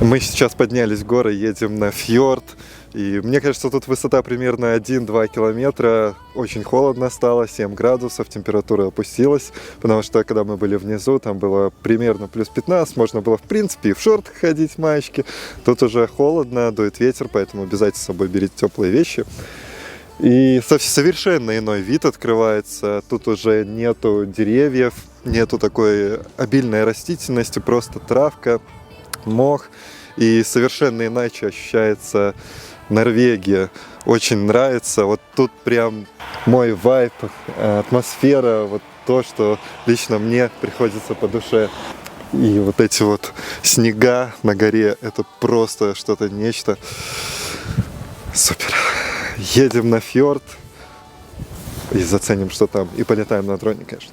Мы сейчас поднялись в горы, едем на фьорд. И мне кажется, тут высота примерно 1-2 километра. Очень холодно стало, 7 градусов, температура опустилась. Потому что, когда мы были внизу, там было примерно плюс 15. Можно было, в принципе, и в шортах ходить, в маечке. Тут уже холодно, дует ветер, поэтому обязательно с собой берите теплые вещи. И совершенно иной вид открывается. Тут уже нету деревьев, нету такой обильной растительности, просто травка, мох. И совершенно иначе ощущается Норвегия. Очень нравится. Вот тут прям мой вайб, атмосфера, вот то, что лично мне приходится по душе. И вот эти вот снега на горе, это просто что-то нечто. Супер. Едем на фьорд и заценим, что там. И полетаем на дроне, конечно.